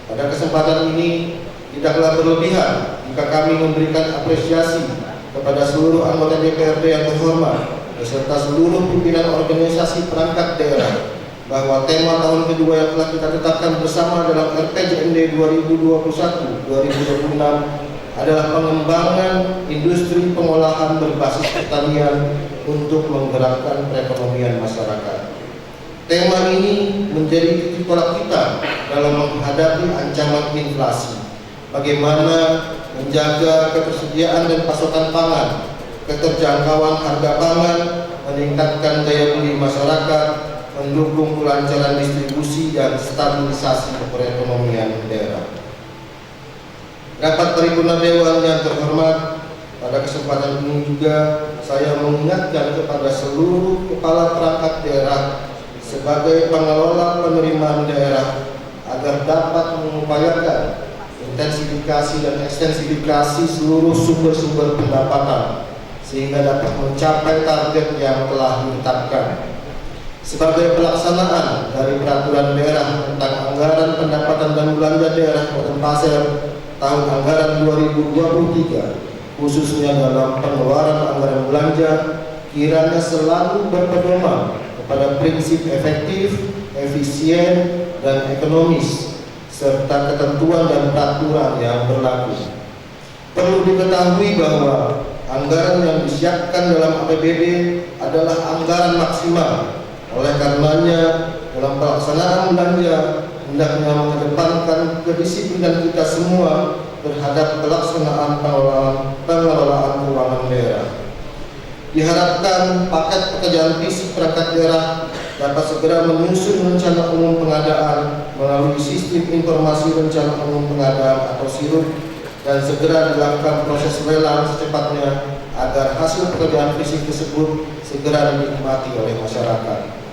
Pada kesempatan ini tidaklah berlebihan jika kami memberikan apresiasi kepada seluruh anggota DPRD yang terhormat beserta seluruh pimpinan organisasi perangkat daerah bahwa tema tahun kedua yang telah kita tetapkan bersama dalam RPJMD 2021-2026 adalah pengembangan industri pengolahan berbasis pertanian untuk menggerakkan perekonomian masyarakat. Tema ini menjadi titik tolak kita dalam menghadapi ancaman inflasi. Bagaimana menjaga ketersediaan dan pasokan pangan, keterjangkauan harga pangan, meningkatkan daya beli masyarakat, mendukung kelancaran distribusi dan stabilisasi perekonomian daerah. Rapat paripurna Dewan yang terhormat, pada kesempatan ini juga saya mengingatkan kepada seluruh kepala perangkat daerah sebagai pengelola penerimaan daerah agar dapat mengupayakan intensifikasi dan ekstensifikasi seluruh sumber-sumber pendapatan sehingga dapat mencapai target yang telah ditetapkan. Sebagai pelaksanaan dari peraturan daerah tentang anggaran pendapatan dan belanja daerah Kabupaten Pasir tahun anggaran 2023, khususnya dalam pengeluaran anggaran belanja, kiranya selalu berpedoman kepada prinsip efektif, efisien, dan ekonomis, serta ketentuan dan peraturan yang berlaku. Perlu diketahui bahwa anggaran yang disiapkan dalam APBD adalah anggaran maksimal. Oleh karenanya, dalam pelaksanaan belanja hendaknya mengedepankan kedisiplinan kita semua terhadap pelaksanaan pengelolaan keuangan daerah. Diharapkan paket pekerjaan fisik perangkat daerah dapat segera menyusun rencana umum pengadaan melalui sistem informasi rencana umum pengadaan atau SIRUP dan segera dilakukan proses lelang secepatnya agar hasil pekerjaan fisik tersebut segera dinikmati oleh masyarakat.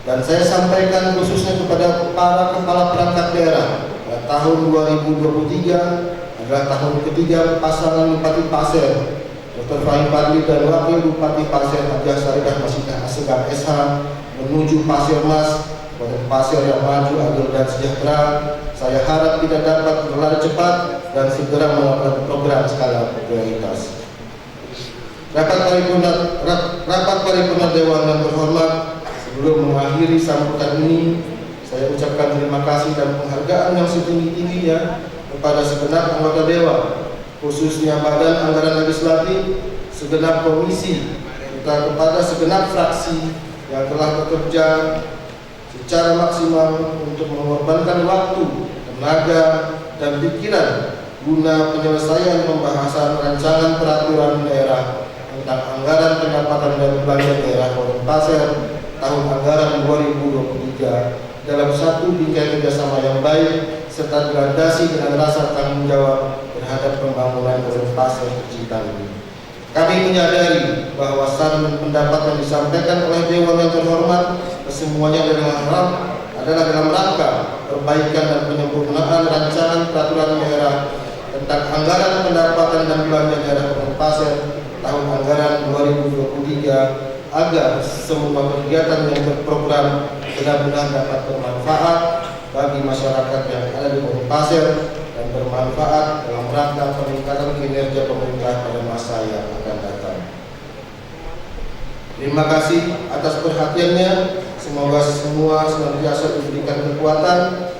Dan saya sampaikan khususnya kepada para kepala perangkat daerah, pada tahun 2023 adalah tahun ketiga pasangan Bupati Pasir, Dr. Fahim Fadli dan Wakil Bupati Pasir Hajah Saridah Masyidah Asegaf SH menuju Pasir Mas, Kabupaten Pasir yang maju, adil dan sejahtera. Saya harap kita dapat berlari cepat dan segera melakukan program skala prioritas. Rapat paripurna Dewan yang terhormat, sebelum mengakhiri sambutan ini, saya ucapkan terima kasih dan penghargaan yang setinggi-tingginya kepada segenap anggota Dewan, khususnya Badan Anggaran Legislatif, segenap komisi, serta kepada segenap fraksi yang telah bekerja secara maksimal untuk mengorbankan waktu, tenaga, dan pikiran guna penyelesaian pembahasan rancangan peraturan daerah tentang anggaran pendapatan dan belanja daerah Kabupaten Pasir tahun anggaran 2023 dalam satu bingkai kerjasama yang baik serta dilandasi dengan rasa tanggung jawab terhadap pembangunan Kabupaten Pasir tercinta ini. Kami menyadari bahwa saran dan pendapat yang disampaikan oleh Dewan yang terhormat kesemuanya adalah dalam rangka perbaikan dan penyempurnaan rancangan peraturan daerah tentang anggaran pendapatan dan belanja daerah Kabupaten Pasir tahun anggaran 2023 agar semua kegiatan yang berprogram benar-benar dapat bermanfaat bagi masyarakat yang ada di Kabupaten Pasir dan bermanfaat dalam rangka peningkatan kinerja pemerintah pada masa yang akan datang. Terima kasih atas perhatiannya. Semoga semua senantiasa diberikan kekuatan,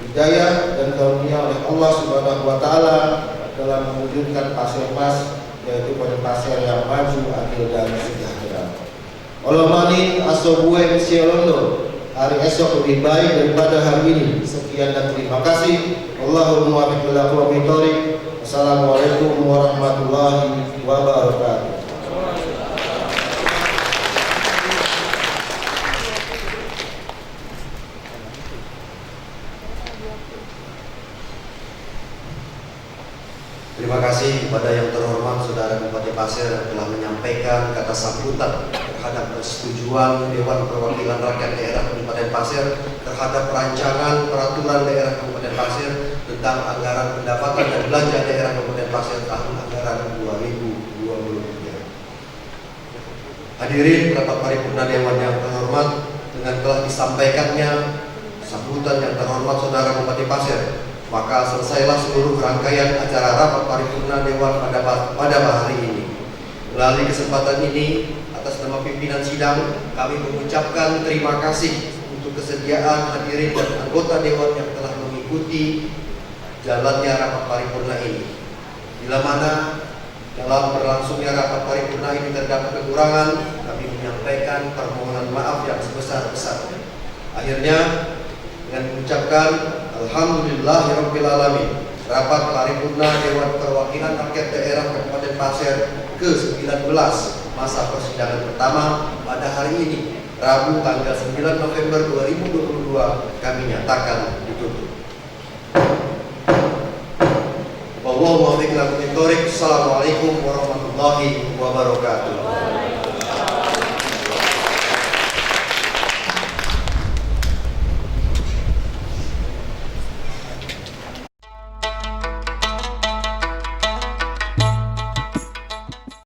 hidayah dan karunia oleh Allah Subhanahu wa taala dalam mewujudkan Pasir Mas, yaitu Kabupaten Pasir yang maju, adil dan sejahtera. Olomani asobue siolondo, hari esok lebih baik daripada hari ini. Sekian dan terima kasih. Allahumma muwaffiq lil aqwamit thoriq. Wassalamualaikum warahmatullahi wabarakatuh. Terima kasih kepada yang terhormat Saudara Bupati Pasir yang telah menyampaikan kata sambutan terhadap persetujuan Dewan Perwakilan Rakyat Daerah Kabupaten Pasir terhadap rancangan peraturan daerah Kabupaten Pasir tentang anggaran pendapatan dan belanja daerah Kabupaten Pasir tahun anggaran 2023. Hadirin rapat paripurna Dewan yang terhormat, dengan telah disampaikannya sambutan yang terhormat Saudara Bupati Pasir, maka selesailah seluruh rangkaian acara rapat paripurna Dewan pada hari ini. Melalui kesempatan ini, atas nama pimpinan sidang, kami mengucapkan terima kasih untuk kesediaan hadirin dan anggota Dewan yang telah mengikuti jalannya rapat paripurna ini. Bila mana dalam berlangsungnya rapat paripurna ini terdapat kekurangan, kami menyampaikan permohonan maaf yang sebesar-besarnya. Akhirnya, dengan mengucapkan Alhamdulillahirabbil alamin, rapat paripurna Dewan Perwakilan Rakyat Daerah Kabupaten Pasir ke-19 masa persidangan pertama pada hari ini, Rabu tanggal 9 November 2022 kami nyatakan ditutup. Wallahu muwaffiq ila aqwamit Assalamualaikum warahmatullahi wabarakatuh.